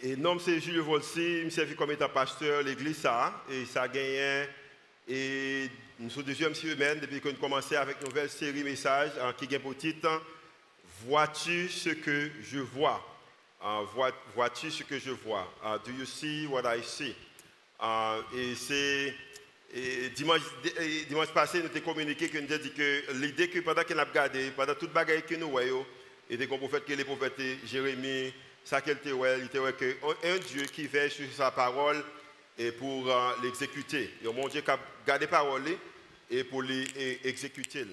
Et nom c'est Julio Volsi, je me servi comme étant pasteur de l'église ça et ça a gagné et nous sommes deuxième semaine depuis qu'on a commencé avec une nouvelle série messages qui gagne pour titre Vois-tu ce que je vois? Vois-tu ce que je vois? Do you see what I see? Et c'est dimanche passé nous avons communiqué que nous avons dit que l'idée que pendant qu'on a regardé pendant toute bagaille que nous voyons et des prophètes que les prophètes Jérémie ça qu'il était ouais, il était ouais que un Dieu qui veille sur sa parole et pour l'exécuter. Et mon Dieu qui a gardé parole et pour l'exécuter.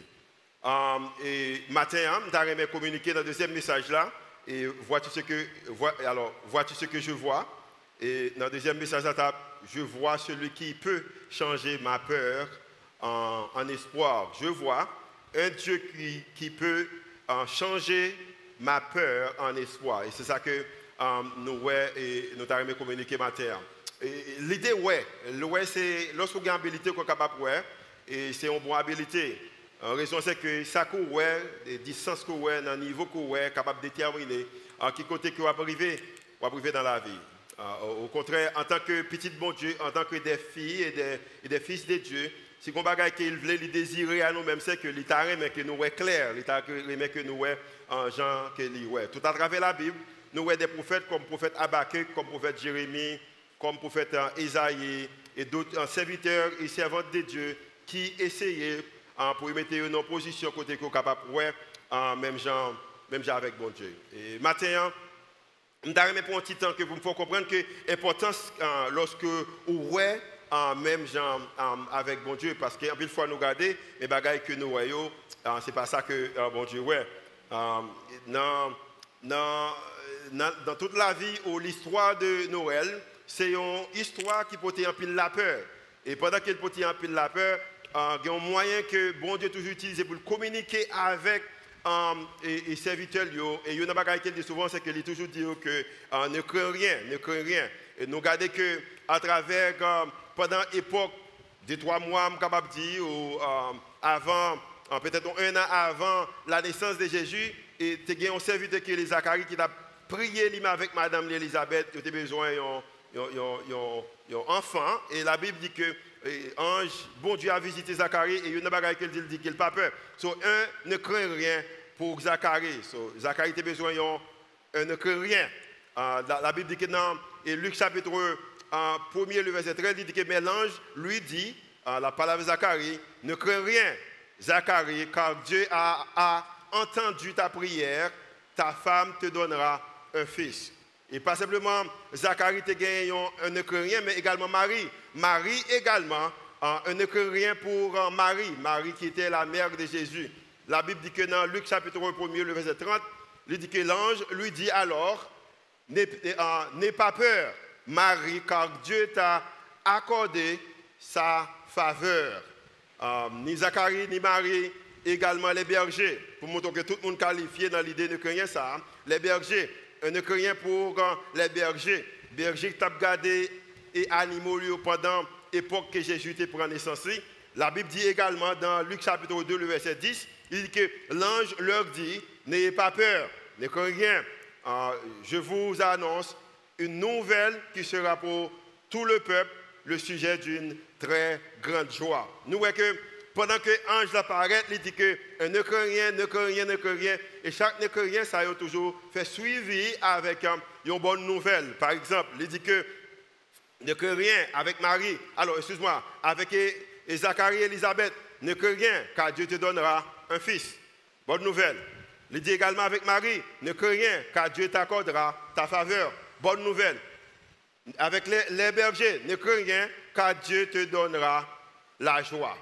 Et matin, nous avons communiqué dans le deuxième message là. Et vois-tu ce que je vois? Et dans le deuxième message là, je vois celui qui peut changer ma peur en espoir. Je vois un Dieu qui peut changer ma peur en espoir. Et c'est ça que nous avons communiqué matin. L'idée, c'est lorsqu'on a une habilité qu'on est capable de faire, et c'est une bonne habilité. La raison, c'est que ça qu'on a, les distances qu'on a, le niveau qu'on est capable de déterminer, qui côté qu'on va arriver dans la vie. Au contraire, en tant que petit bon Dieu, en tant que des filles et des fils de Dieu, si on a qu'il voulait les désirer à nous-mêmes, c'est que l'État remet que nous est clair, l'État remet que nous est en Jean que nous est. Tout à travers la Bible, nous avons des prophètes comme le prophète Habakkuk, comme le prophète Jérémie, comme le prophète Isaïe et d'autres serviteurs et servantes de Dieu qui essayaient pour mettre une position côté qu'on est capable de même genre avec bon Dieu. Et maintenant, je vais pour un petit temps que vous me faites comprendre que l'importance lorsque vous même genre avec bon Dieu, parce qu'une fois nous regarder les bagailles que nous voyons, c'est pas ça que bon Dieu ouais. Dans toute la vie ou l'histoire de Noël, c'est une histoire qui peut en pile la peur. Et pendant qu'elle peut en pile la peur, il y a un moyen que bon Dieu toujours utilise pour communiquer avec les serviteurs. Et il y a une bagaille qu'il dit souvent, c'est qu'il toujours dit que ne crains rien. Et nous regardons que à travers pendant l'époque de 3 mois, je suis capable de dire, ou avant, peut-être 1 an avant la naissance de Jésus, et il y a un serviteur qui est Zacharie qui a prié avec Madame Elisabeth, qui a besoin d'un enfant. Et la Bible dit que l'ange, bon Dieu a visité Zacharie, et il y a une bagaille qu'il dit qu'il n'a pas peur. So, ne craint rien pour Zacharie. So, Zacharie a besoin d'un ne craint rien. La Bible dit que dans Luc chapitre 1er, le verset 13, il dit que l'ange lui dit, la parole de Zacharie, ne crains rien, Zacharie, car Dieu a entendu ta prière, ta femme te donnera un fils. Et pas simplement Zacharie te gagne un ne crains rien, mais également Marie. Marie également, un ne crains rien pour Marie. Marie qui était la mère de Jésus. La Bible dit que dans Luc chapitre 1er, le verset 30, il dit que l'ange lui dit alors, n'aie pas peur, Marie, car Dieu t'a accordé sa faveur. Ni Zacharie, ni Marie, également les bergers, pour montrer que tout le monde qualifié dans l'idée de craindre ça, les bergers, ne crains pour les bergers. Bergers qui t'ont gardé et animaux pendant l'époque que Jésus était pris naissance. La Bible dit également dans Luc chapitre 2, le verset 10, il dit que l'ange leur dit, n'ayez pas peur, ne craignez rien. Je vous annonce une nouvelle qui sera pour tout le peuple le sujet d'une très grande joie. Nous voyons que pendant que l'ange apparaît, il dit que ne crains rien, ne crains rien, ne crains rien. Et chaque ne crains rien, ça a toujours fait suivi avec une bonne nouvelle. Par exemple, il dit que ne crains rien avec Marie. Alors, excuse-moi, avec Zacharie et Elisabeth, ne crains rien, car Dieu te donnera un fils. Bonne nouvelle. Il dit également avec Marie, ne crains rien, car Dieu t'accordera ta faveur. Bonne nouvelle. Avec les bergers, ne crains rien, car Dieu te donnera la joie.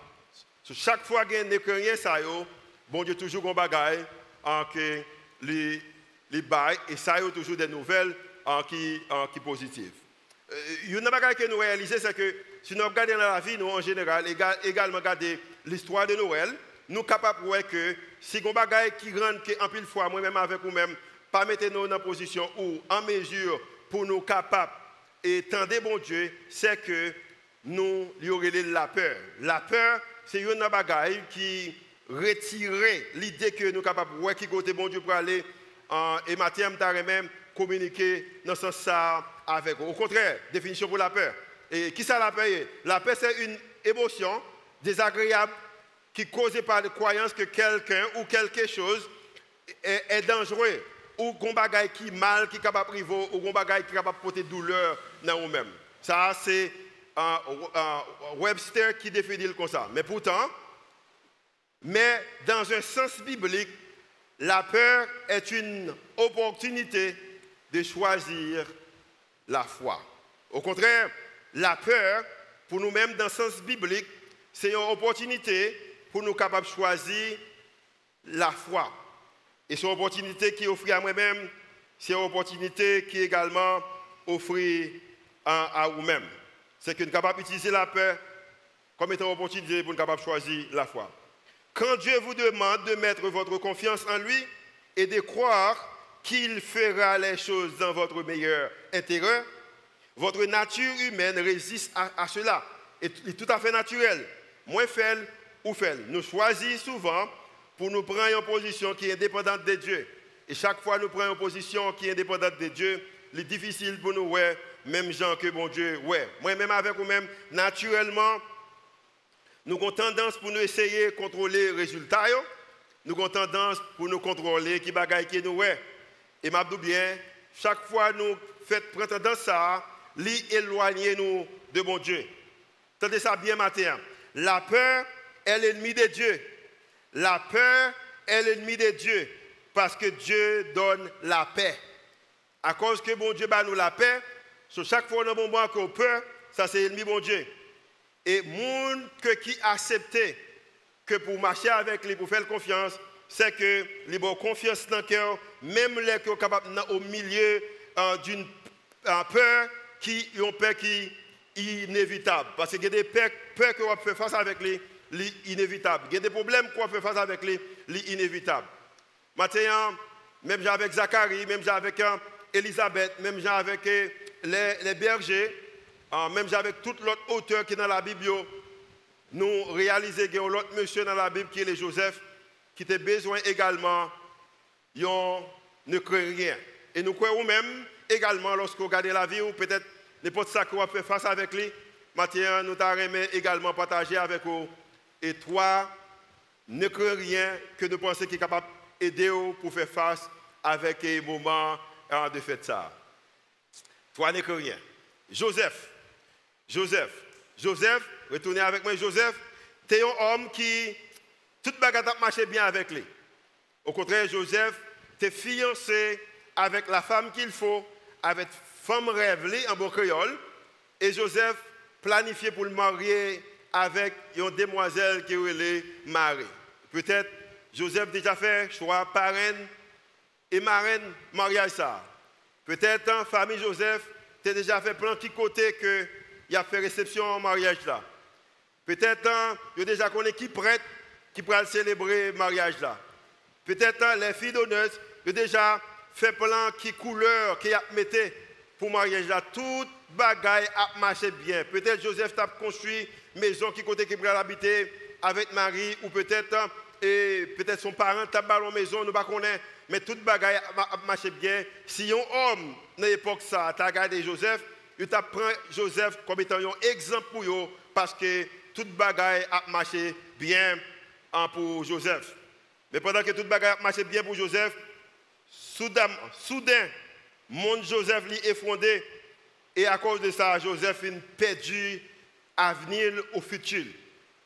Chaque fois qu'il ne crains rien, ça y est, bon Dieu toujours un bagaille que les bails, et ça y est toujours des nouvelles qui positives. Une bagaille que nous réalisons, c'est que si nous regardons dans la vie, nous en général, également regarder l'histoire de Noël, nous sommes capables de voir que si on bagaille qui rend qu'en pile fois, moi-même avec vous-même, pas mettre nous dans une position ou en mesure pour nous capables et tendre bon Dieu, c'est que nous y aurait la peur. La peur, c'est une bagaille qui retire l'idée que nous sommes capables de voir qui côté bon Dieu pour aller et Mathieu même communiquer dans ce sens ça avec vous. Au contraire, définition pour la peur. Et qui ça la peur? La peur, c'est une émotion désagréable qui est causée par la croyance que quelqu'un ou quelque chose est dangereux, ou qu'on bagaille qui est mal, qui est capable de priver, ou qu'on bagaille qui est capable de porter douleur dans nous-mêmes. Ça, c'est Webster qui définit comme ça. Mais pourtant, dans un sens biblique, la peur est une opportunité de choisir la foi. Au contraire, la peur, pour nous-mêmes, dans le sens biblique, c'est une opportunité pour nous capables de choisir la foi. Et c'est une opportunité qui est offerte à moi-même, c'est une opportunité qui est également offerte à vous-même. C'est que nous sommes capables d'utiliser la peur comme étant une opportunité pour nous capables de choisir la foi. Quand Dieu vous demande de mettre votre confiance en lui et de croire qu'il fera les choses dans votre meilleur intérêt, votre nature humaine résiste à cela. Et tout à fait naturel. Moins faible ou faible. Nous choisissons souvent pour nous prendre une position qui est indépendante de Dieu. Et chaque fois que nous prenons une position qui est indépendante de Dieu, c'est difficile pour nous, ouais, même gens que bon Dieu, ouais. Moi-même avec vous-même, naturellement, nous avons tendance pour nous essayer de contrôler les résultats. Nous avons tendance pour nous contrôler qui bagaille qui nous, ouais. Et m'a dit bien, chaque fois nous faisons tendance à éloigner nous de bon Dieu. Tendez ça bien matin. La peur est l'ennemi de Dieu. La peur est l'ennemi de Dieu parce que Dieu donne la paix. À cause que bon Dieu bat nous la paix, sur chaque fois qu'on a bon qu'on peur, ça c'est l'ennemi bon Dieu. Et monde qui accepte que pour marcher avec lui, pour faire confiance, c'est que les bonnes confiance dans le cœur, même les qui sont capables au milieu d'une peur qui est inévitable. Parce qu'il y a des peurs qu'on peut faire face avec lui, inévitable. Il y a des problèmes qu'on peut faire face avec lui, inévitable. Maintenant, même avec Zacharie, même avec Élisabeth, même avec les bergers, même avec tout l'autre auteur qui est dans la Bible, nous réalisons qu'il y a l'autre monsieur dans la Bible qui est le Joseph, qui a besoin également, ne crée rien. Et nous croyons même également, lorsque vous regardez la vie, ou peut-être n'importe ça qu'on va faire face avec lui, maintenant nous t'aimons également partager avec vous. Et toi, ne crée rien que de penser qu'il est capable d'aider pour faire face avec les moments de faire ça. Toi, ne crée rien. Joseph, retournez avec moi, Joseph, tu es un homme qui, toute bagarre marché bien avec lui. Au contraire, Joseph, tu es fiancé avec la femme qu'il faut, avec femme rêvée en bon créole, et Joseph planifié pour le marier avec une demoiselle qui est Marie. Peut-être Joseph déjà fait choix parraine et marraine mariage ça. Peut-être en famille Joseph, tu as déjà fait plein de côté que il a fait réception en mariage là. Peut-être il a déjà connu qui prête qui pourra célébrer le mariage là. Peut-être les filles d'honneur, il a déjà fait plein de couleurs qui a metté pour le mariage là. Toute bagaille a marché bien. Peut-être Joseph a construit une maison qui côté qui pourra l'habiter avec Marie ou peut-être son parent t'a ballon maison nous pas connaît mais toute bagaille a marché bien. Si un homme dans l'époque ça t'a regardé Joseph, il t'a pris Joseph comme étant un exemple pour eux parce que toute bagaille a marché bien pour Joseph. Mais pendant que toute bagaille a marché bien pour Joseph, soudain mon Joseph lui effondré et à cause de ça Joseph a perdu avenir au futur.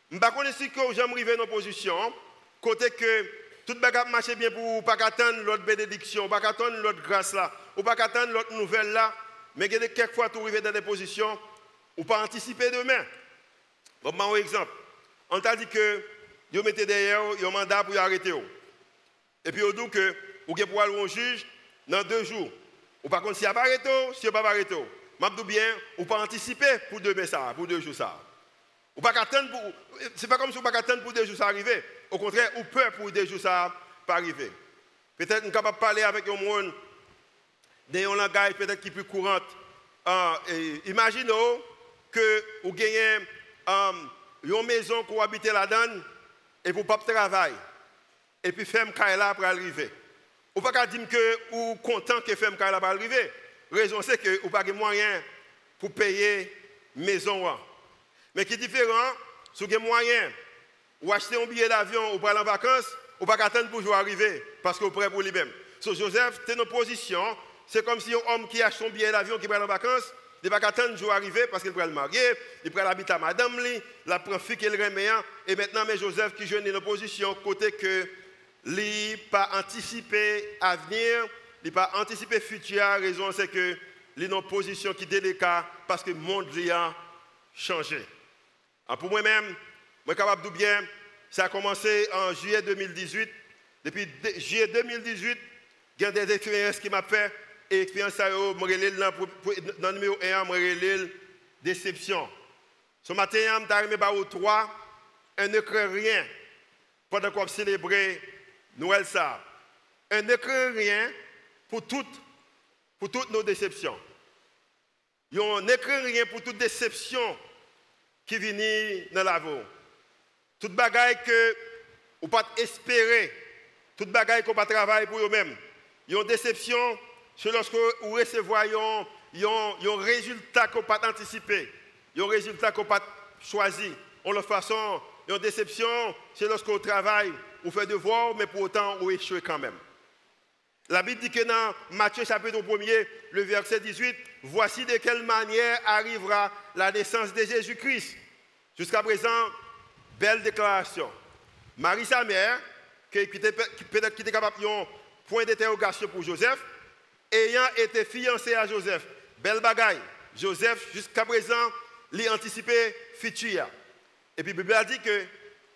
Je ne sais pas si j'aime arriver dans une position côté que toute bagaille marche bien pour pas attendre l'autre bénédiction, pas attendre l'autre grâce là, ou pas attendre l'autre nouvelle là, mais quelquefois tu arrives dans des positions ou pas anticiper demain. Bon, un exemple. On t'a dit que vous mettez derrière un mandat pour arrêter. Et puis on dit que vous pouvez pour aller au juge dans 2 jours. Ou par contre si vous pas arrêté, si vous pas arrêté. Je dis bien, ou pas anticiper pour demain ça, pour 2 jours ça. Ou pas attendre pour c'est pas comme si vous pas attendre pour 2 jours ça arriver. Au contraire, ou peur pour 2 jours ça pas arriver. Peut-être nous capable parler avec un monde d'un langage peut-être qui est plus courant. Imaginez que vous gagnez une maison pour habiter là-dedans et pour pas travailler. Et puis faire un là pour arriver. Ou pas dire que ou content que femme va arriver. Raison c'est que ou pas de moyen pour payer maison. Mais qui est différent, si vous avez moyen ou acheter un billet d'avion ou aller en vacances, ou pas attendre pour jouer arriver parce que vous prêt pour lui-même. So Joseph, c'est une position, c'est comme si un homme qui achète un billet d'avion qui va en vacances, il ne va pas attendre pour arriver parce qu'il va le marier, il va l'habiter à madame, il prend fille qu'il remet, et maintenant mais Joseph qui joue une position côté que il n'a pas anticipé l'avenir, il n'a pas anticipé le futur. La raison, c'est que il est dans une position qui est délicate parce que le monde a changé. Alors pour moi-même, je suis capable de dire bien, ça a commencé en juillet 2018. Depuis juillet 2018, il y a des expériences qui m'ont fait. Et l'expérience, dans le numéro 1, je déception. Ce matin, je suis arrivé au 3, un ne craint rien pendant qu'on célébrait Noël ça. Un ne craint rien pour toutes nos déceptions. On ne craint rien pour toute déception qui vient dans la vie. Toute bagaille que vous ne pouvez pas espérer, toute bagaille qu'on ne peut pas travailler pour eux-mêmes. Une déception, c'est lorsque vous recevez un résultat qu'on ne peut pas anticiper, un résultat qu'on ne peut pas choisir. En l'autre façon, une déception, c'est lorsque vous travaillez, vous faites devoir, mais pour autant, vous échouez quand même. La Bible dit que dans Matthieu chapitre 1er, le verset 18, voici de quelle manière arrivera la naissance de Jésus-Christ. Jusqu'à présent, belle déclaration. Marie, sa mère, qui était capable d'un point d'interrogation pour Joseph, ayant été fiancée à Joseph. Belle bagaille. Joseph, jusqu'à présent, l'a anticipé futur. Et puis, la Bible a dit que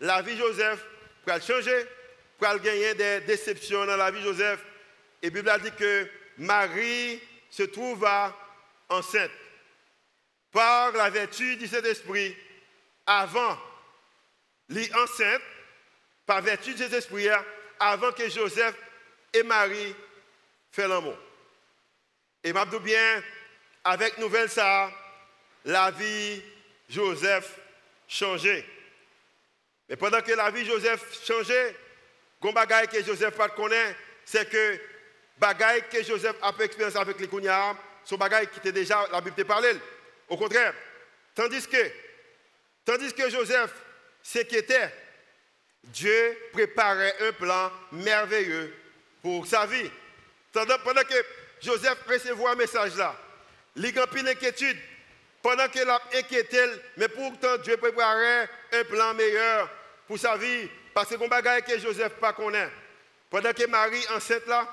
la vie de Joseph pourra changer, pourra gagner des déceptions dans la vie de Joseph. Et la Bible a dit que Marie se trouva enceinte par la vertu du Saint-Esprit avant l'enceinte, par vertu du Saint-Esprit, avant que Joseph et Marie fassent l'amour. Et je dis bien, avec nouvelle ça, la vie de Joseph changeait. Mais pendant que la vie de Joseph changeait, le bagage que Joseph ne connaît, c'est que bagage que Joseph a fait expérience avec les Kounia, son bagage qui était déjà, la Bible te parlait. Au contraire, tandis que Joseph s'inquiétait, Dieu préparait un plan merveilleux pour sa vie. Pendant que Joseph recevait un message là, il a pris l'inquiétude, pendant qu'il a inquiété, mais pourtant Dieu préparait un plan meilleur pour sa vie, parce que c'est un bagage que Joseph ne connaît pas. Pendant que Marie enceinte là,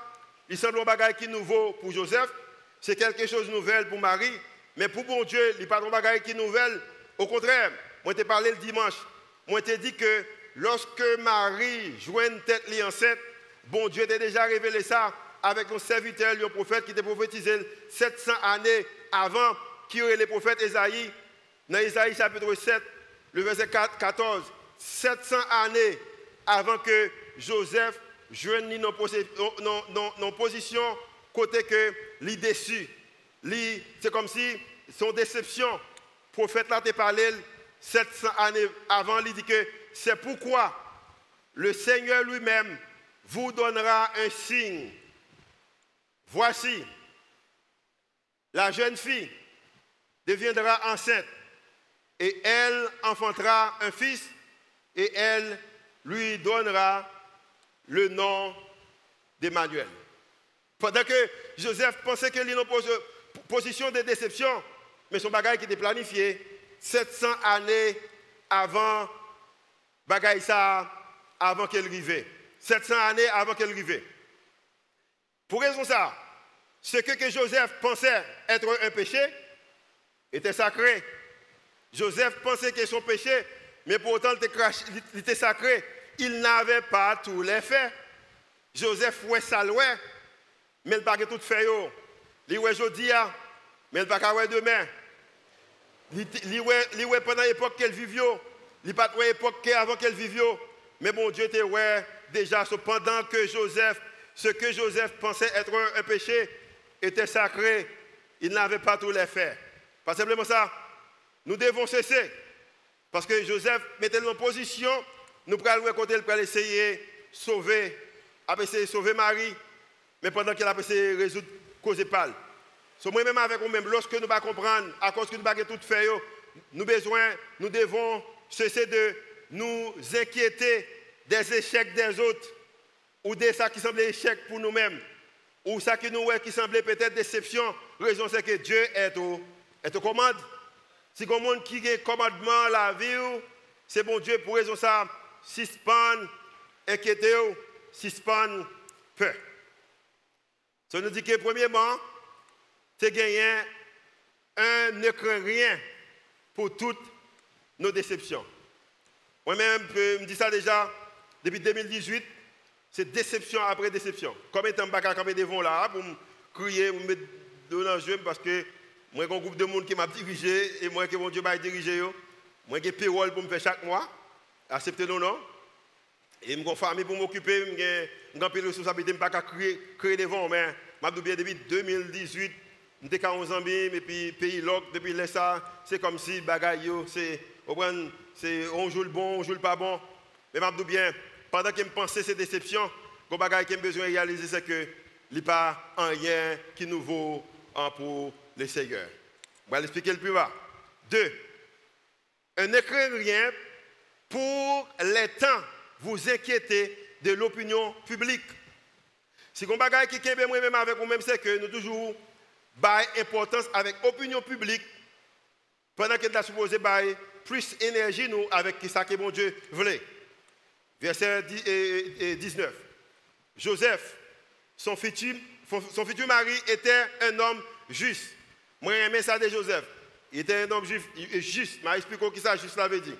il semble un bagage qui est nouveau pour Joseph, c'est quelque chose de nouvel pour Marie, mais pour bon Dieu, il n'y a pas de bagage qui est nouvel. Au contraire, moi je t'ai parlé le dimanche, moi je t'ai dit que lorsque Marie jouait une tête enceinte, bon Dieu t'a déjà révélé ça avec un serviteur, un prophète qui était prophétisé 700 années avant qui aurait les prophètes Esaïe, dans Esaïe chapitre 7, le verset 14, 700 années avant que Joseph joigne nos positions côté que l'idée déçu. C'est comme si son déception, le prophète là t'a parlé 700 années avant, il dit que c'est pourquoi le Seigneur lui-même vous donnera un signe. Voici, la jeune fille deviendra enceinte et elle enfantera un fils et elle lui donnera le nom d'Emmanuel. Pendant que Joseph pensait qu'il était dans une position de déception, mais son bagage qui était planifié 700 années avant bagage ça, avant qu'elle arrive. 700 années avant qu'elle arrive. Pour raison ça, ce que Joseph pensait être un péché était sacré. Joseph pensait que son péché, mais pourtant il était sacré. Il n'avait pas tous les faits. Joseph ouais ça loin, mais il n'a pas tout fait. Il ouais aujourd'hui, mais il n'a pas demain. Il ouais pendant l'époque qu'elle vivait, il n'a pas l'époque avant qu'elle vivait. Mais bon Dieu était ouais déjà pendant que Joseph, ce que Joseph pensait être un péché était sacré. Il n'avait pas tous les faits. Pas simplement ça. Nous devons cesser. Parce que Joseph mettait nous en position, nous pourrons essayer de sauver, essayer de sauver Marie. mais pendant qu'elle a essayé de résoudre cause pas. So, moi-même avec vous-même, lorsque nous ne pas comprendre, à cause que nous ne pas tout faire, nous devons cesser de nous inquiéter des échecs des autres, ou de ça qui semble échec pour nous-mêmes, ou ça qui nous qui semblait peut-être déception. La raison c'est que Dieu est aux commandes. Si comme monde qui a commandement la vie, c'est bon Dieu pour raison ça, suspend, inquiéter, suspend, peur. Ça nous dit que premièrement, c'est gagner ne craint rien pour toutes nos déceptions. Moi-même, je me dis ça déjà depuis 2018, c'est déception après déception. Combien de temps je vais camper devant là pour me crier, pour me mettre dans le jeu parce que moi, j'ai un groupe de monde qui m'a dirigé et moi, que mon Dieu m'a dirigé. Moi, j'ai un payroll pour me faire chaque mois, accepter nos noms. Et j'ai une famille pour m'occuper, j'ai une responsabilité, je ne peux pas crier devant. Mais je me dis depuis 2018, j'étais en Zambie, et puis pays loc, depuis là, c'est comme si bagaille, c'est on joue le bon, on joue le pas bon. Mais je me dis bien, pendant que je pensais ces déceptions, le bagaille que j'ai besoin de réaliser, c'est que il n'y a pas rien qui est nouveau pour les Seigneurs. Je vais l'expliquer le plus bas. 2. Ne craignez rien pour les temps vous inquiéter de l'opinion publique. Si vous avez qui est même avec vous-même, c'est que nous toujours bail importance avec l'opinion publique pendant que nous sommes supposé bail plus énergie nous avec ça que mon Dieu voulait. Verset 19. Joseph, son futur mari, était un homme juste. Moi, j'aime ça de Joseph. Il était un homme juste. Je vais expliquer ce que ça juste veut dire.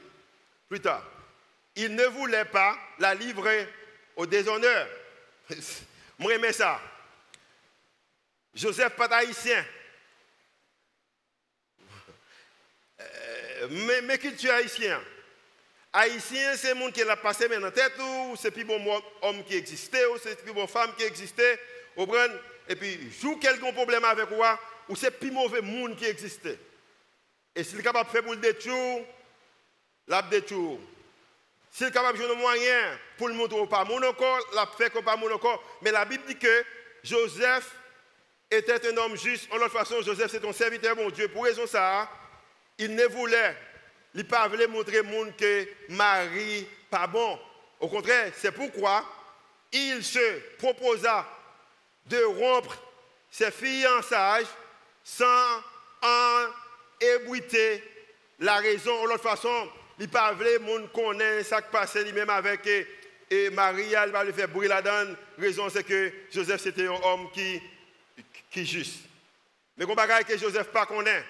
Plus tard. Il ne voulait pas la livrer au déshonneur. Moi, j'aime ça. Joseph, pas haïtien. Mais culture haïtienne. Haïtien, c'est le monde qui l'a passé dans la tête, ou c'est plus bon homme qui existait, ou c'est plus bon femme qui existait. Et puis, joue quelqu'un problème avec moi, ou c'est plus mauvais monde qui existait. Et s'il est capable de faire pour le détour, l'a détour. S'il est capable de jouer un moyen pour le montrer pas mon corps, l'a fait que pas mon corps. Mais la Bible dit que Joseph était un homme juste. En l'autre façon, Joseph c'est un serviteur bon Dieu. Pour raison ça, il ne voulait, il ne pas voulait montrer au monde que Marie pas bon. Au contraire, c'est pourquoi il se proposa de rompre ses fiançailles sans en ébruiter la raison. En l'autre façon, il ne pas voulait monde connaît ça qui passait lui-même avec et Marie, elle va lui faire brûler la donne. La raison c'est que Joseph c'était un homme qui juste. Mais qu'on bagaille que Joseph pas connaît.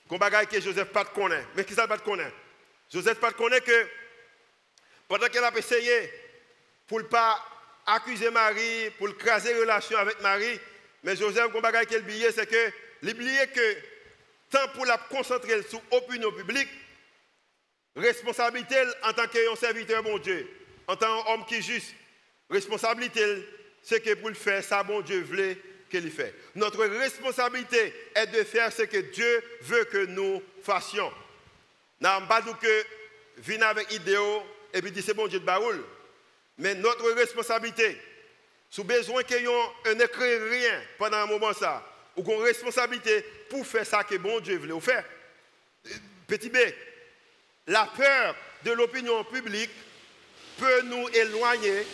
Qu'on bagaille que Joseph pas connaît. Mais qui ça pas connaît? Joseph pas connaît que pendant qu'elle a essayé pour ne pas accuser Marie, pour craser la relation avec Marie, mais Joseph, qu'on bagaille qu'elle billet, c'est que l'oublier que tant pour la concentrer sur l'opinion publique, responsabilité en tant qu'un serviteur bon Dieu, en tant qu'homme qui est juste, responsabilité, c'est que pour le faire, ça bon Dieu voulait qu'il fait. Notre responsabilité est de faire ce que Dieu veut que nous fassions. Nous ne pas dire que venir avec idéaux et puis dire c'est bon Dieu de baoul. Mais notre responsabilité, sous besoin qu'il y ait un écrit rien pendant un moment ça, ou qu'on responsabilité pour faire ça que bon Dieu voulait faire. Petit B, la peur de l'opinion publique peut nous éloigner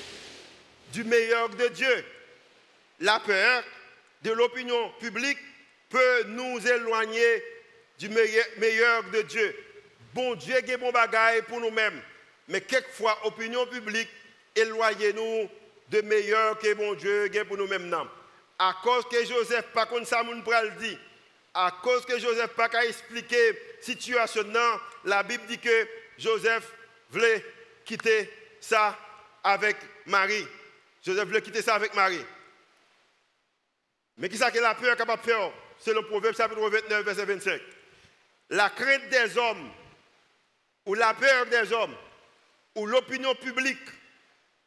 du meilleur de Dieu. La peur de l'opinion publique peut nous éloigner du meilleur de Dieu. Bon Dieu a bon bagaille pour nous-mêmes, mais quelquefois, l'opinion publique éloigne-nous de meilleur que bon Dieu a pour nous-mêmes. À cause que Joseph, pas comme ça, mon pral dit, à cause que Joseph pas qu'à expliquer la situation, la Bible dit que Joseph voulait quitter ça avec Marie. Joseph voulait quitter ça avec Marie. Mais qui ça que la peur est capable de faire? C'est le Proverbe chapitre 29, verset 25. La crainte des hommes, ou la peur des hommes, ou l'opinion publique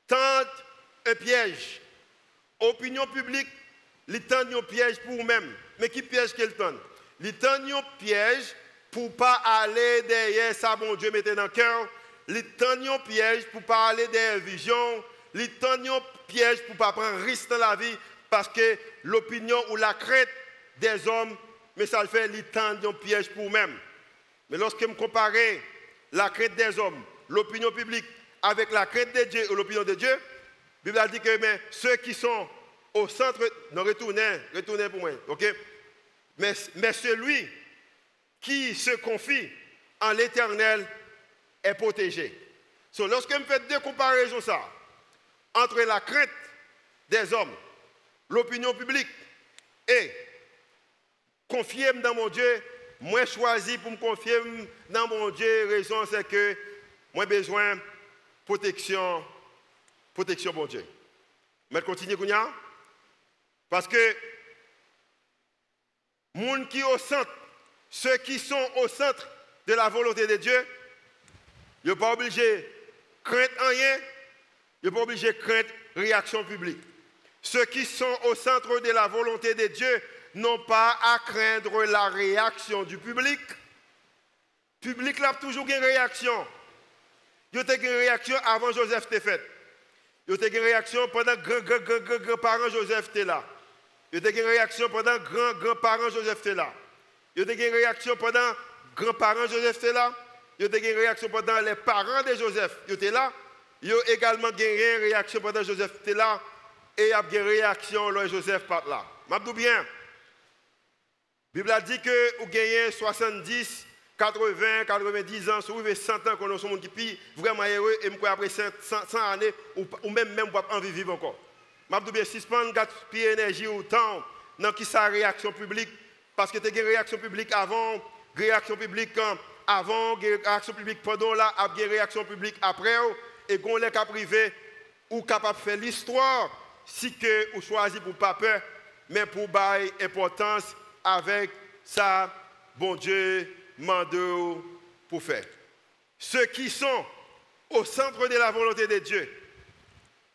tente un piège. Opinion publique, il tente un piège pour vous-même. Mais qui piège qu'elle tente? Il tente un piège pour ne pas aller derrière ça, bon Dieu, mettez dans le cœur. Il tente un piège pour ne pas aller derrière vision. Il tente un piège pour ne pas prendre risque dans la vie. parce que l'opinion ou la crainte des hommes, mais ça le fait l'étendre un piège pour eux-mêmes. Mais lorsque je compare la crainte des hommes, l'opinion publique, avec la crainte de Dieu ou l'opinion de Dieu, la Bible a dit que mais, ceux qui sont au centre, non, retournez pour moi, ok? Mais celui qui se confie en l'Éternel est protégé. So, lorsque je fais deux comparaisons ça, entre la crainte des hommes, l'opinion publique et confier dans mon Dieu, moi choisi pour me confier dans mon Dieu, raison c'est que moi besoin de protection bon Dieu. Mais continuez Kounia, parce que gens qui au centre, ceux qui sont au centre de la volonté de Dieu, ils ne sont pas obligés de craindre rien, ils ne sont pas obligés de craindre réaction publique. Ceux qui sont au centre de la volonté de Dieu n'ont pas à craindre la réaction du public. Le public a toujours une réaction. Il y a eu une réaction avant Joseph était fait. Il y a eu une réaction pendant que grand-parents Joseph était là. Il y a eu une réaction pendant que grand-parents Joseph était là. Il y a eu une réaction pendant que grands-parents Joseph était là. Il y a eu une réaction pendant les parents de Joseph étaient là. Il y a également eu une réaction pendant que Joseph était là. Et il y a eu une réaction lorsque Joseph part là. Je dis bien. La Bible a dit que vous gagnez 70, 80, 90 ans, si vous avez 100 ans, qu'on a un monde qui est vraiment heureux, et après 100 années, ou même vous n'avez pas envie de vivre encore. Je dis bien, suspendre, gaspiller énergie ou temps dans qui sa réaction publique, parce que tu as une réaction publique avant, une réaction publique avant, une réaction publique pendant là, une réaction publique après, et qu'on est cas privé, ou capable de faire l'histoire, si que vous choisissez pour pas peur, mais pour bailler importance avec ça, bon Dieu, mande pour faire. Ceux qui sont au centre de la volonté de Dieu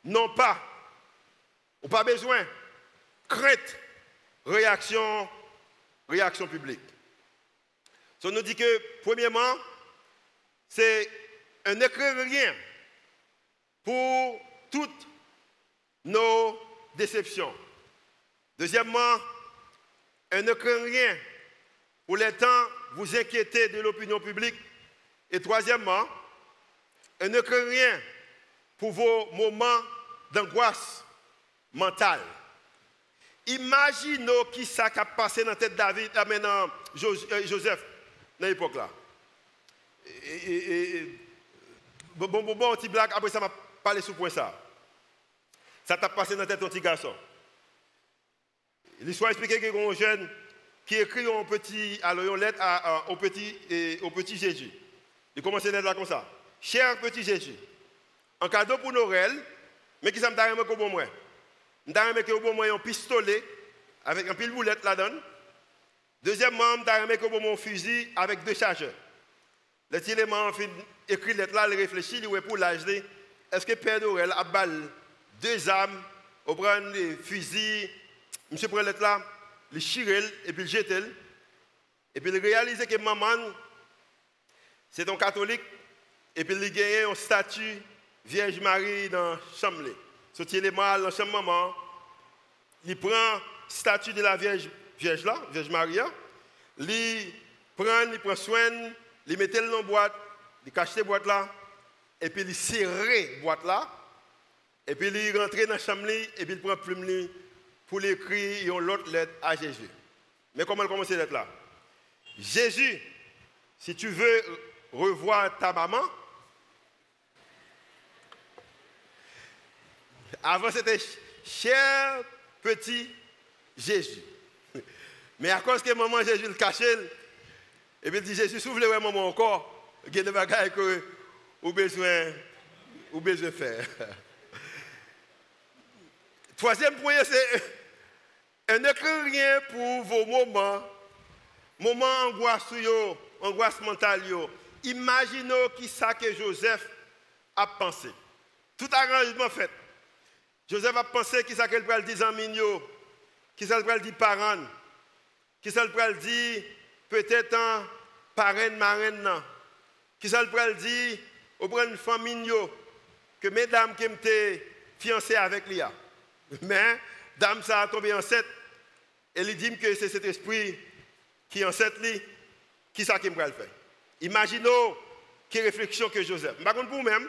n'ont pas, ou pas besoin, crainte, réaction publique. Ça nous dit que, premièrement, c'est un écrivain pour toutes nos déceptions. Deuxièmement, ne craignez rien pour les temps vous inquiétez de l'opinion publique. Et troisièmement, ne craignez rien pour vos moments d'angoisse mentale. Imaginez qui ça a passé dans la tête de David, maintenant Joseph, dans l'époque là. Bon, petit blague, après ça m'a parlé sur point ça. Ça t'a passé dans la tête de ton petit garçon. L'histoire explique qu'il y a un jeune qui écrit une lettre au petit Jésus. Il commence à lettre là comme ça. Cher petit Jésus, un cadeau pour Noël, mais qui ça me donne pour moi? Je me donne un pistolet avec un pile boulette là-dedans. Deuxièmement, je me donne un fusil avec 2 chargeurs. Les éléments écrit lettre là, il réfléchit, il pour l'âge. Est-ce que Père Noël a balle 2 armes, on prend des fusils, monsieur prend lettre là, il chire et puis il jette. Et puis il réalise que maman, c'est un catholique, et puis il gagne une statue Vierge Marie dans la chambre. Sorti les mal dans la chambre maman, il prend la statue de la Vierge Marie, il prend soin, il met dans la boîte, il cache la boîte là, et puis il serre la boîte là, et puis il rentre dans la chambre, et puis il prend plume pour l'écrire une autre lettre à Jésus. Mais comment elle commence cette lettre là? Jésus, si tu veux revoir ta maman, avant c'était cher petit Jésus. Mais à cause que maman Jésus le cachait, et puis il dit Jésus, s'ouvre ouais maman encore, il y a des bagages que vous besoin de faire. Troisième point, c'est ne craignez rien pour vos moments angoisse mentale. Imaginez qui ça que Joseph a pensé. Tout arrangement fait. Joseph a pensé qui ça qu'elle peut dire amis, qui ça peut dire parents, qui ça peut dire peut-être un parrain marraine, qui ça peut dire auprès d'une famille que mesdames qui étaient fiancées avec lui. Mais dame ça a tombé enceinte, et il dit que c'est cet esprit qui est enceinte, qui ça qui me faire. Imaginez quelle réflexion que Joseph. Par contre, pour vous-même,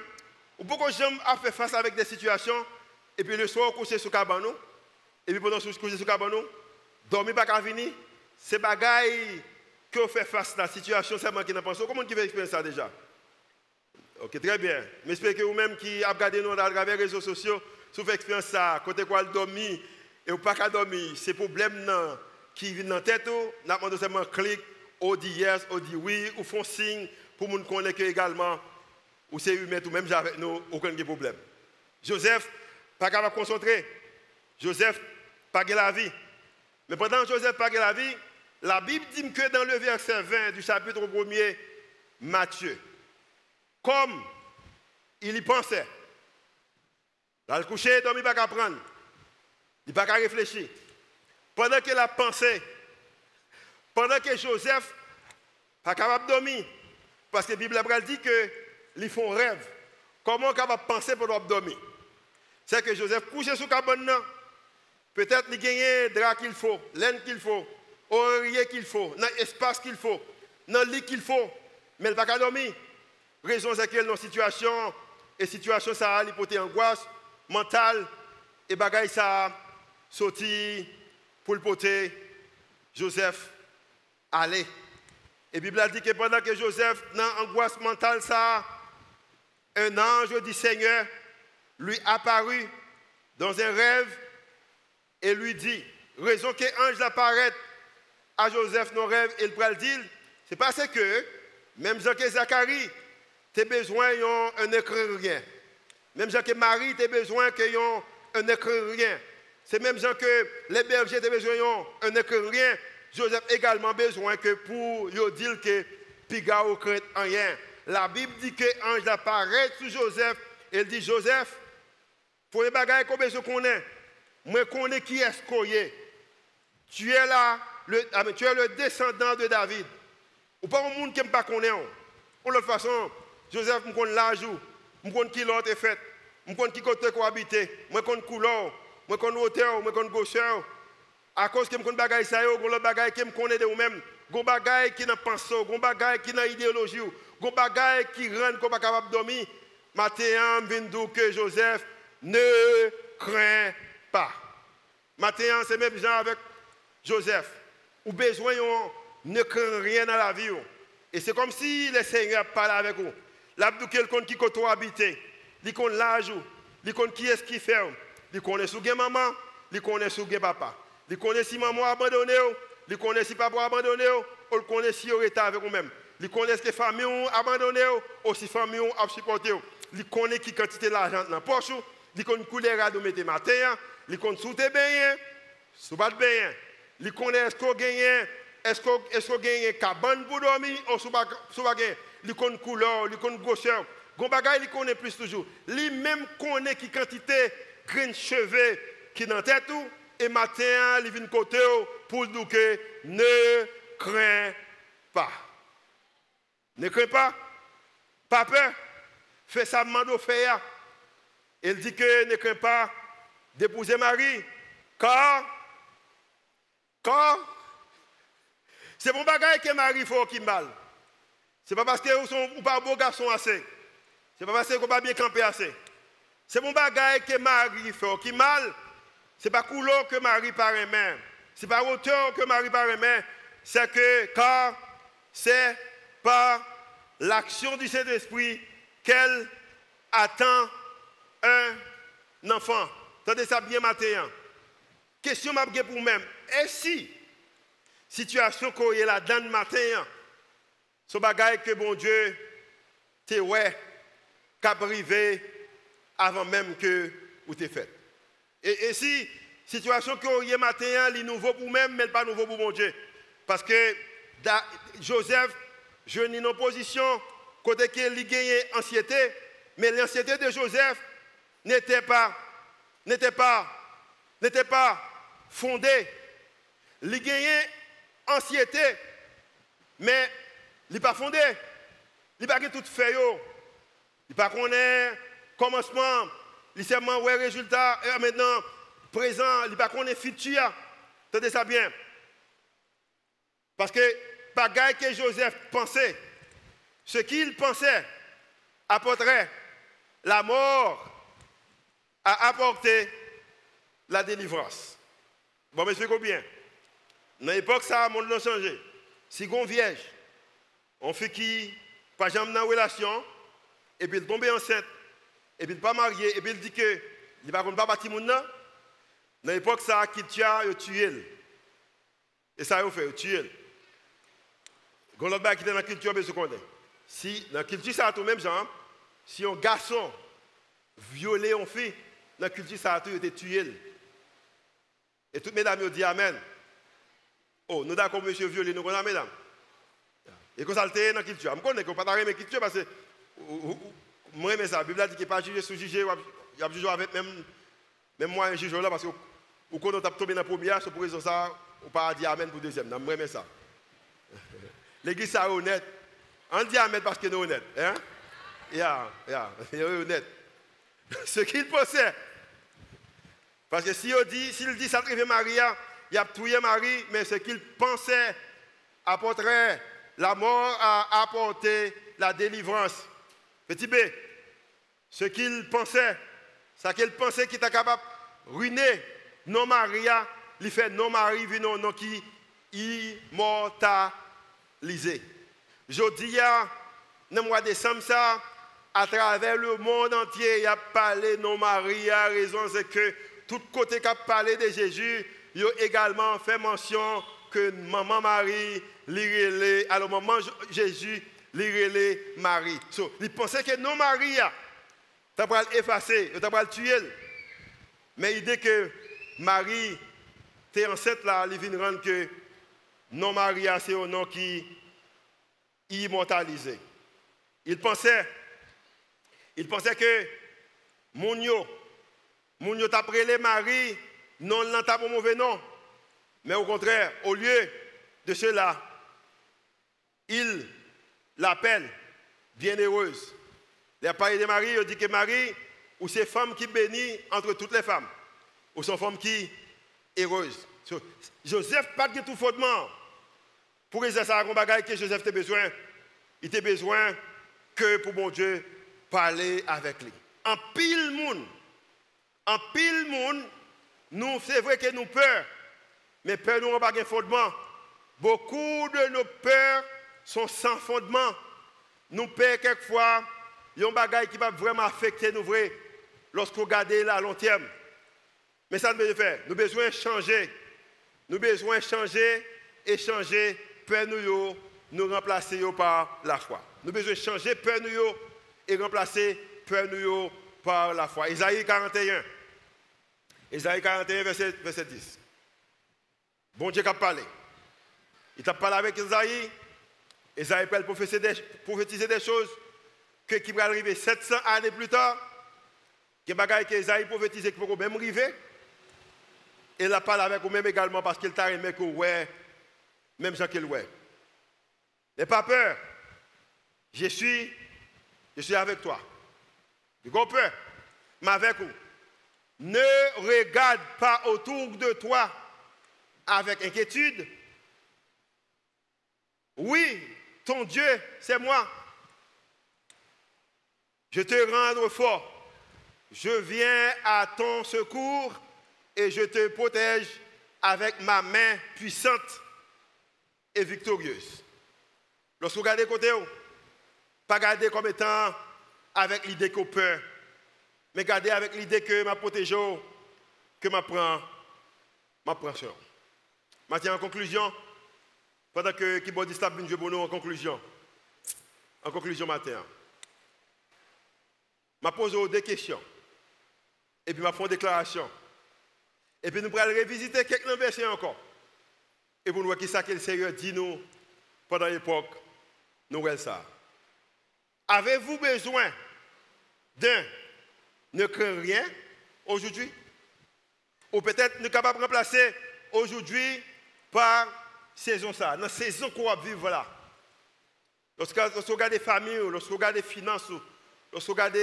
ou pourquoi j'aime à faire face avec des situations, et puis le soir, coucher sur le cabanon, et puis pendant coucher sur le cabanon, dormir pas qu'à venir, c'est bagaille que vous faites face à la situation, c'est moi qui n'en pense. Comment qui fait expérience ça déjà? Ok, très bien. Mais j'espère que vous-même qui avez regardé nous à travers les réseaux sociaux, si vous faites expérience ça, côté quoi le dormir, et vous pas qu'à dormir, c'est problème qui vient dans la tête, nous demandons seulement clic, ou dit yes, ou dit oui, ou font signe pour nous connaître également, ou c'est humain, ou même avec nous, aucun problème. Joseph, pas capable de concentrer. Joseph, pas de la vie. Mais pendant que Joseph pas de la vie, la Bible dit que dans le verset 20 du chapitre 1er, Matthieu, comme il y pensait, dans le coucher, il ne pas qu'à prendre, il ne pas qu'à réfléchir. Pendant qu'il a pensé, pendant que Joseph n'est pas capable de dormir, parce que la Bible dit qu'ils font rêve. Comment on est capable de penser pour dormir? C'est que Joseph couché sous le cabane, peut-être qu'il gagne le drap qu'il faut, laine qu'il faut, oreiller qu'il faut, dans l'espace qu'il faut, dans le lit qu'il faut, mais il n'a pas qu'à dormir. Raison c'est qu'il est dans une situation, et situation ça a l'hypothèse angoisse mentale, et bagaille ça sorti pour le poter. Joseph allait. Et la Bible a dit que pendant que Joseph, dans l'angoisse mentale, ça, un ange du Seigneur lui apparut dans un rêve et lui dit, raison que l'ange apparaît à Joseph dans le rêve, et il peut le dire, c'est parce que, même Jean que Zacharie, tu as besoin d'un écrivain. Même Jean que Marie, tu as besoin d'un écrivain. C'est même Jean que les bergers, tu as besoin d'un écrivain. Joseph a également besoin que pour dire que Piga ou crainte rien. La Bible dit que l'ange apparaît sur Joseph. Elle dit Joseph, pour les bagages qu'on besoin qu'on ait, moi connais qui est-ce qu'on est. Tu es là, tu es le descendant de David. Ou pas un monde qui ne pas connaît. De toute façon, Joseph me connaît l'âge, me connaît qui l'autre est fait, me connaît qui côté qu'on habite, me connaît couleur, me connaît hauteur, me connaît gaucheur. À cause que je connais des bagages, des bagages que je connais de vous-même, des bagages qui n'ont pas pensé, des bagages qui n'ont idéologie, des bagages qui rendent qu'on pas capable de dormir. Matin, je viens dire que Joseph ne craint pas. Matin, c'est même gens avec Joseph. Ou besoin, ne craint rien dans la vie. Et c'est comme si le Seigneur parlait avec vous. L'abdou quelqu'un qui côtoie habité, il connaît l'âge, il connaît qui est-ce qu'il fait, il connaît sous maman, il connaît sous papa. Il connaît si maman a abandonné, il connaît si papa a abandonné, ou il connaît si il est avec vous-même. Il connaît si famille a abandonné, ou si famille a supporté. Il connaît qui quantité d'argent dans la poche, il connaît couleur de mettre matin, il connaît sous tes bains, sous pas de bains. Il connaît est-ce qu'on gagne, est-ce qu'on gagne cabane pour dormir, ou sous pas gagne. Il connaît couleur, il connaît grosseur. Gon bagay, il connaît plus toujours. Lui même connaît qui quantité grain cheveux qui dans tête tout. Et matin, il vient côté pour dire que ne crains pas. Ne crains pas. Pas peur. Fais ça, mando faire. Il dit que ne crains pas d'épouser Marie. Car c'est mon bagage que Marie fait qui mal. Ce n'est pas parce que vous n'êtes pas beau garçon assez. Ce n'est pas parce que vous n'êtes pas bien campé assez. C'est mon bagage que Marie fait qui mal. Ce n'est pas couleur que Marie paraît même. Ce n'est pas hauteur que Marie paraît même. C'est que car c'est par l'action du Saint-Esprit qu'elle attend un enfant. Attendez ça bien matin. Question m'a pour vous-même. Et si situation qu'on est là dans le matin, ce bagage que bon Dieu t'es ouais, qu'a privé avant même que vous t'es fait. Et si situation qu'on est matin, est nouveau pour vous-même, mais pas nouveau pour bon Dieu. Parce que Joseph, je n'ai une position côté qu'il gagne anxiété, mais l'anxiété de Joseph n'était pas fondée. Il gagne anxiété, mais il n'est pas fondé. Il n'a pas tout fait. Il n'a pas connaît commencement. Il sait ouais résultat. Et maintenant, présent, il ne pas connaître futur. Tenez ça bien. Parce que, bagaille que Joseph pensait, ce qu'il pensait apporterait la mort a apporté la délivrance. Bon, mais expliquez bien. Dans l'époque, ça, le monde a changé. Si on vierge, on fait qui, pas jamais dans une relation, et puis il tombe enceinte, et puis il n'est pas marié, et puis il dit que il ne va pas bâtir mon nom. Dans l'époque, ça, qui tue, il tue. Et ça, il fait, il tue. Quand l'autre qui est dans la culture, il se connaît. Si, dans la culture, ça a tout même genre, si un garçon violé une fille, dans la culture, ça a tout été tué. Et toutes mesdames ont dit Amen. Oh, nous d'accord, monsieur violé, nous connaissons, mesdames. Et quand ça a été dans la culture, je connais qu'on ne peut pas aimer la culture parce que moi, j'aime ça. La Bible dit qu'il n'y a pas jugé sous jugé, il y a jugé avec même moi, un juge là, parce que quand on a tombé dans la première, c'est pour raison ça, on ne peut pas dire Amen pour la deuxième. Moi, j'aime ça. L'église, c'est honnête. On dit Amen parce que nous sommes honnêtes. Hein? Il est honnête. Ce qu'il pensait. Parce que s'il dit ça arrive Maria, il a tué Marie, mais ce qu'il pensait apporterait la mort à apporter la délivrance. Petit B, ce qu'il pensait, c'est qu'il pensait qu'il était capable de ruiner non Maria, il fait non Marie, non non qui immortalisé. Je dis, dans le mois de décembre, ça, à travers le monde entier, il y a parlé non Marie. La raison, c'est que tout côté qui a parlé de Jésus, il a également fait mention que maman Marie, alors maman Jésus, l'irélé Marie. So, il pensait que non Marie, tu vas l'effacer, tu vas le tuer. Mais il dit que Marie, tu es enceinte là, il vient rendre que non Marie, c'est un nom qui immortalisé. Il pensait que Mounio t'a prélé Marie, non l'en t'a pas mauvais nom. Mais au contraire, au lieu de cela, il l'appelle bienheureuse. Les parents de Marie, il dit que Marie, ou c'est femme qui bénit entre toutes les femmes, ou sont femmes qui heureuse. So, Joseph pas de tout fondement. Pour que ça a un bagage que Joseph a besoin, il a besoin que pour mon Dieu parler avec lui. En pile monde, nous c'est vrai que nous peur, mais peur nous n'a pas de fondement. Beaucoup de nos peurs sont sans fondement. Nous peur quelquefois, il y a un bagage qui va vraiment affecter nous vrai lorsqu'on regarde là à long terme. Mais ça nous besoin faire. Nous besoin changer. Nous besoin changer et changer peur nous remplacer par la foi. Nous besoin changer peur nous et remplacer peur nous par la foi. Isaïe 41. Isaïe 41, verset 10. Bon Dieu qui a parlé. Il t'a parlé avec Isaïe. Isaïe peut prophétiser des choses qui vont arriver 700 années plus tard. Que bagaille que Isaïe prophétisé qui peut même arriver. Et il a parlé avec vous-même également parce qu'il t'a aimé que ouais, même Jean qu'il ouais. N'aie pas peur. Je suis avec toi. Tu comprends? Mais avec vous. Ne regarde pas autour de toi avec inquiétude. Oui, ton Dieu, c'est moi. Je te rends fort. Je viens à ton secours et je te protège avec ma main puissante et victorieuse. Lorsque vous regardez côté, pas regarder comme étant avec l'idée qu'on peur, mais regardez avec l'idée que ma protège, que ma prend sur. Maintenant, en conclusion, pendant que Kibodi Stab Binjou Bono, en conclusion matin, je pose des questions. Et puis je fais une déclaration. Et puis nous allons revisiter quelques versets encore. Et pour nous voir qui ça que le Seigneur dit nous pendant l'époque, nous voyons ça. Avez-vous besoin d'un ne crains rien aujourd'hui? Ou peut-être nous sommes capables de remplacer aujourd'hui par saison ça, dans la saison qu'on va vivre là. Lorsqu'on regarde les familles, lorsqu'on regarde les finances, lorsqu'on regarde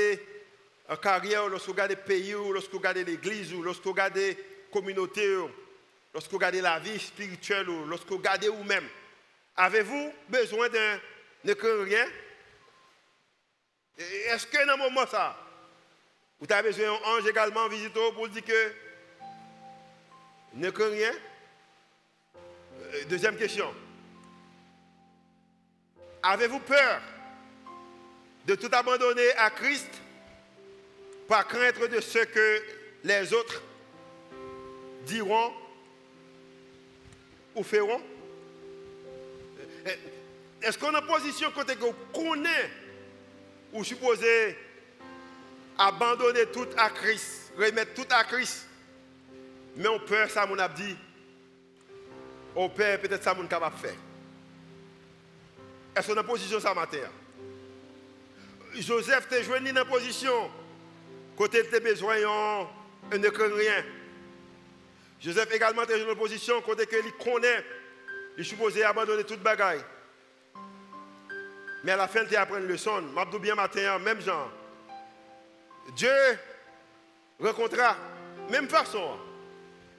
la carrière, lorsqu'on regarde les pays, lorsqu'on regarde l'église, lorsqu'on regarde communauté, lorsque vous regardez la vie spirituelle, lorsque vous regardez vous-même, avez-vous besoin d'un ne crains rien? Est-ce que dans un moment ça, vous avez besoin d'un ange également visiteur pour dire que ne crains rien? Deuxième question. Avez-vous peur de tout abandonner à Christ par crainte de ce que les autres diront ou feront? Est-ce qu'on est en position côté que vous connaissez ou supposez abandonner tout à Christ, remettre tout à Christ, mais on peur ça mon a dit, on peur peut-être ça mon capable de faire. Est-ce qu'on est en position ça matin? Joseph t'a joué dans position côté de tes besoins et ne craint rien. Joseph également t'a joué dans position côté que il connaît, il supposé abandonner toute bagaille. Mais à la fin, tu apprends une leçon. Je bien matin, même genre. Dieu rencontrera, même façon.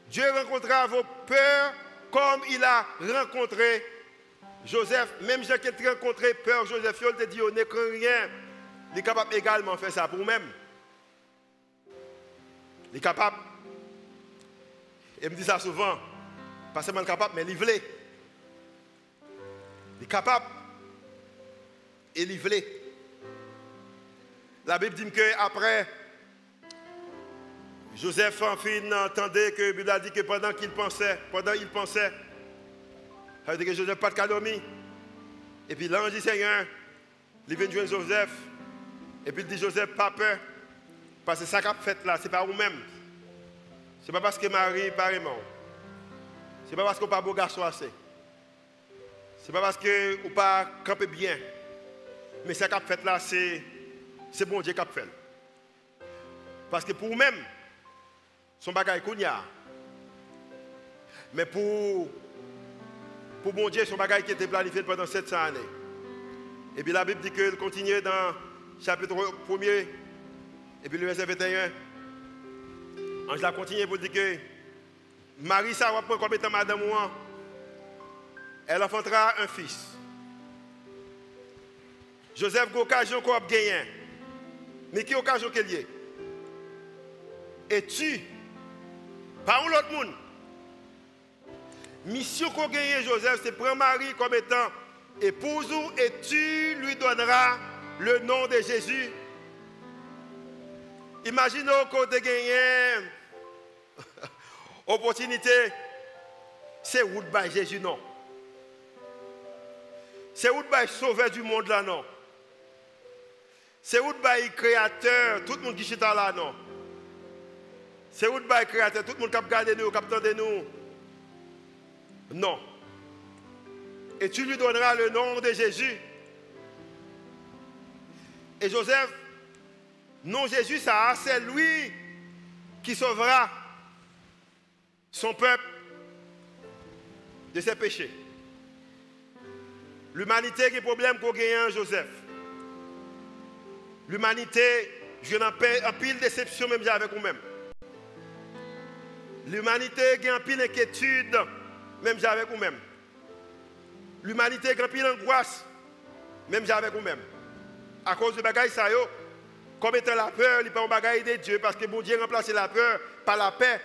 Dieu rencontrera vos peurs comme il a rencontré Joseph. Même Jean qui a rencontré peur, Joseph, il te dit, on n'est que rien. Il est capable également de faire ça pour vous-même. Il est capable. Il me dit ça souvent. Pas seulement capable, mais livré. Il est capable. Et livré. La Bible dit qu'après, Joseph en fin entendait que la Bible a dit que pendant il pensait, ça veut dire que Joseph n'a pas de calomnie. Et puis l'ange du Seigneur, il vient jouer Joseph. Et puis il dit Joseph, pas peur. Parce que ça qu'a fait là, ce n'est pas vous-même. Ce n'est pas parce que Marie n'est pas aimant. Ce n'est pas parce qu'on n'a pas beau garçon assez. Ce n'est pas parce que vous n'avez pas campé bien. Mais ce qu'a fait là, c'est bon Dieu qui a fait. Parce que pour vous-même, son bagage qu'on y a. Mais pour bon Dieu, son bagage qui était planifié pendant 700 années. Et puis la Bible dit qu'il continue dans chapitre 1er, et puis le verset 21. Ange a continué pour dire que Marie, ça va prendre comme étant madame ou elle enfantera un fils. Joseph a occasion qu'on a gagné. Mais qui occasion qu'il y ait? Et tu, pas un autre monde. Mission qu'on a gagné Joseph, c'est prendre Marie comme étant épouse et tu lui donneras le nom de Jésus. Imaginez qu'on a gagné opportunité. C'est où by Jésus, non? C'est où by sauveur du monde là, non? C'est où by créateur, tout le monde qui est là, non? C'est où by créateur, tout le monde qui regarde nous, qui attend nous? Non. Et tu lui donneras le nom de Jésus. Et Joseph, non Jésus, ça, c'est lui qui sauvera son peuple de ses péchés. L'humanité qui a problème qu'on gagne Joseph. L'humanité, je n'en paie un pile de déception même avec vous-même. L'humanité qui a un pile d'inquiétude même avec vous-même. L'humanité qui a un pile d'angoisse même avec vous-même. À cause de bagaille ça yo, comme étant la peur, il n'y a pas un bagaille de Dieu parce que bon Dieu a remplacé la peur par la paix.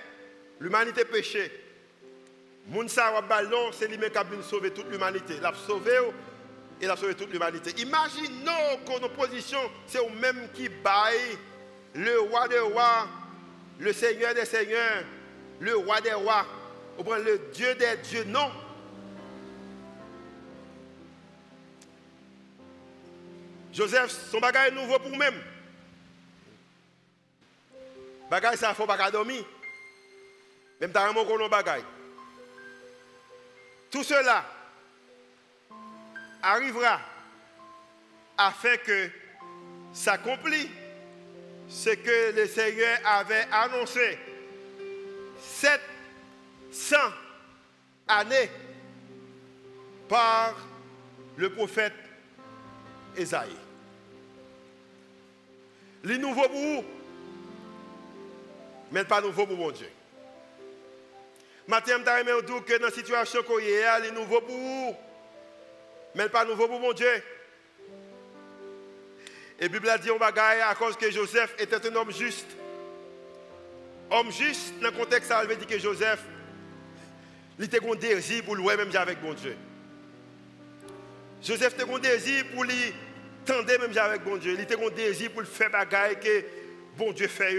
L'humanité péché. Mounsa ou ballon, c'est lui-même qui a sauvé toute l'humanité. Il a sauvé et il a sauvé toute l'humanité. Imaginons qu'en opposition, c'est au même qui baille le roi des rois, le Seigneur des seigneurs, le roi des rois, le Dieu des dieux. Non. Joseph, son bagage est nouveau pour lui-même. Bagage, ça ne faut pas dormir. Même dans un mot bagage. Tout cela arrivera afin que s'accomplisse ce que le Seigneur avait annoncé 700 années par le prophète Esaïe. Les nouveaux pour vous, mais pas nouveau pour mon Dieu. Matin, je vais dire que dans la situation qu'on est, elle est nouveau pour vous. Mais pas nouveau pour mon Dieu. Et la Bible a dit on va gagner à cause que Joseph était un homme juste. Homme juste, dans le contexte, ça veut dire que Joseph, il était un désir pour louer même avec mon Dieu. Joseph était un désir pour lui tendre même avec mon Dieu. Il était un désir pour faire bagaille que bon Dieu fait.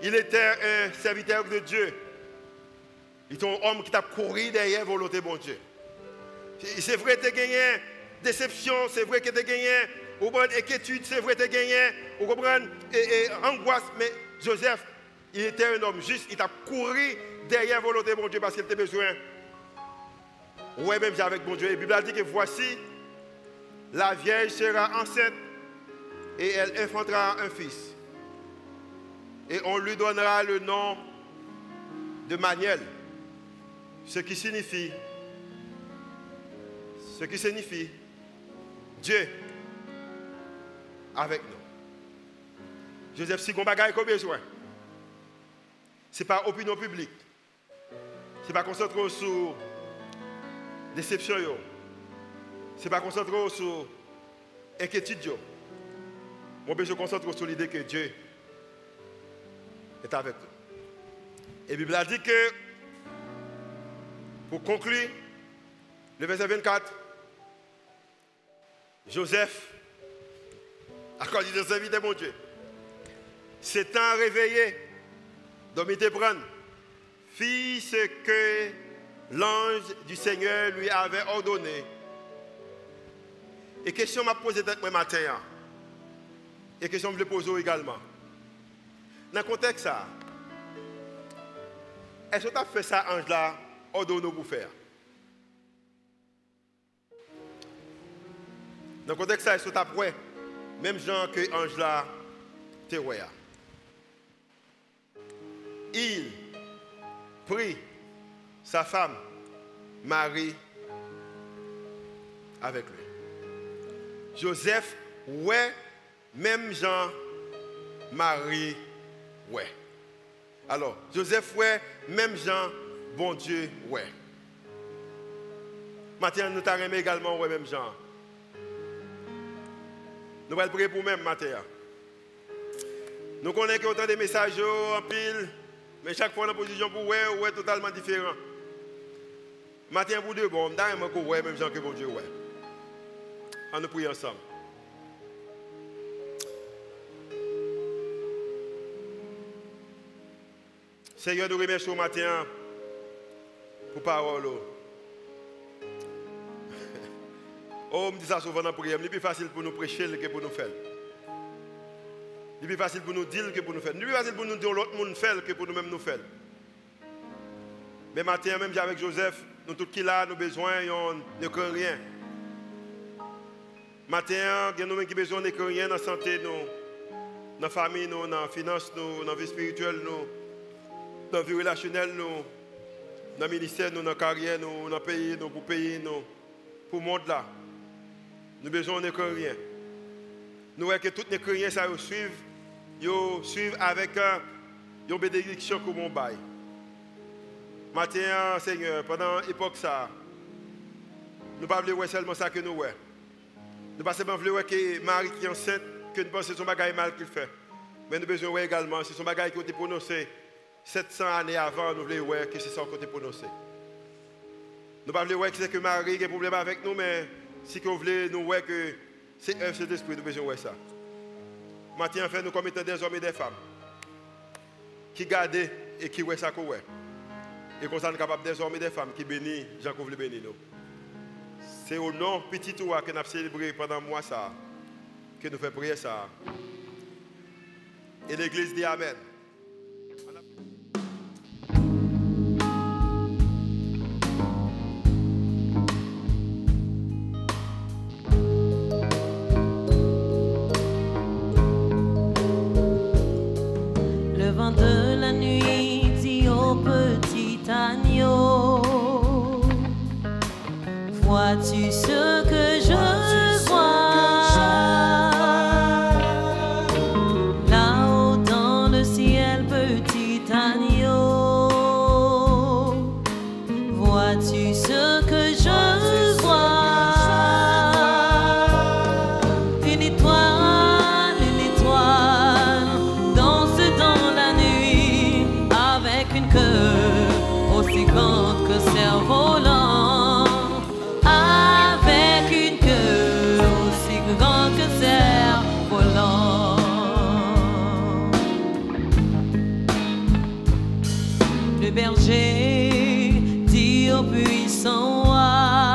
Il était un serviteur de Dieu. Il était un homme qui t'a couru derrière la volonté de bon Dieu. C'est vrai que tu as gagné déception, c'est vrai que tu as gagné inquiétude, c'est vrai que tu as gagné angoisse, mais Joseph, il était un homme juste, il t'a couru derrière la volonté de mon Dieu parce qu'il avait besoin. Oui, même avec mon Dieu. Et la Bible a dit que voici, la vieille sera enceinte et elle enfantera un fils. Et on lui donnera le nom de Manuel, ce qui signifie Dieu avec nous. Joseph, si on bagaille qu'on a besoin, ce n'est pas opinion publique, ce n'est pas concentré sur déception, ce n'est pas concentré sur inquiétude. Mon besoin concentre sur l'idée que Dieu est avec nous. Et la Bible a dit que, pour conclure, le verset 24, Joseph, à cause de sa vie de mon Dieu, s'étant réveillé, dormi de prendre, fit ce que l'ange du Seigneur lui avait ordonné. Et question m'a posée ce matin. Et question je vais poser également. Dans le contexte, est-ce que tu as fait ça, ange là, ordonné pour faire? Dans le contexte, est-ce que tu as prêt? Même genre que ange là, te voyait. Il prit sa femme, Marie, avec lui. Joseph, ouais, même Jean, Marie, ouais. Alors, Joseph, ouais, même Jean, bon Dieu, ouais. Maintenant, nous t'arrêtons également, ouais, même Jean. Nous allons prier pour même matin. Nous connaissons autant de messages en pile, mais chaque fois, on a une position pour ouais, totalement différent. Matin, pour deux, bon, nous ouais, même Jean que bon Dieu, ouais. On nous prie ensemble. Seigneur, nous remercions au matin pour parole. Oh, me dit ça souvent dans la prière. C'est plus facile pour nous prêcher que pour nous faire. C'est plus facile pour nous dire que pour nous faire. C'est plus facile pour nous dire l'autre monde faire que pour nous-mêmes nous faire. Mais matin, même avec Joseph, nous tous qui là, nous avons besoin de rien. Matin, nous avons besoin de rien dans la santé, dans la famille, dans la finance, dans la vie spirituelle, dans la vie relationnelle, dans le ministère, dans la carrière, dans le pays, pour le pays, pour le monde là. Nous avons besoin de rien. Nous voyons que tous les chrétiens ça suivent avec une bénédiction comme on bail. Maintenant, Seigneur, pendant l'époque ça, nous ne pouvons pas voir seulement ça que nous voyons. Nous ne pouvons pas voir que Marie qui est enceinte, que nous pensons que c'est son bagage mal qu'il fait. Mais nous avons besoin également, c'est son bagage qui a été prononcé 700 années avant, nous voulons voir que c'est ça qui a été prononcé. Nous ne pouvons pas voir que c'est que Marie qui a un problème avec nous, mais si vous voulez nous voir que c'est un seul esprit, nous avons besoin de voir ça. Maintenant, fait nous comme étant des hommes et des femmes qui gardent et qui voient ça qu'on voit. Et qu'on soit capable des hommes et des femmes qui bénissent, Jean qu'on veut bénir nous. C'est au nom petit tour que nous avons célébré pendant moi ça, que nous faisons prier ça. Et l'Église dit Amen. Le vent de la nuit dit au petit agneau, vois-tu ce que je vois là-haut dans le ciel, petit agneau? cerf-volant avec une queue aussi grande que cerf-volant. Le berger dit au puissant roi: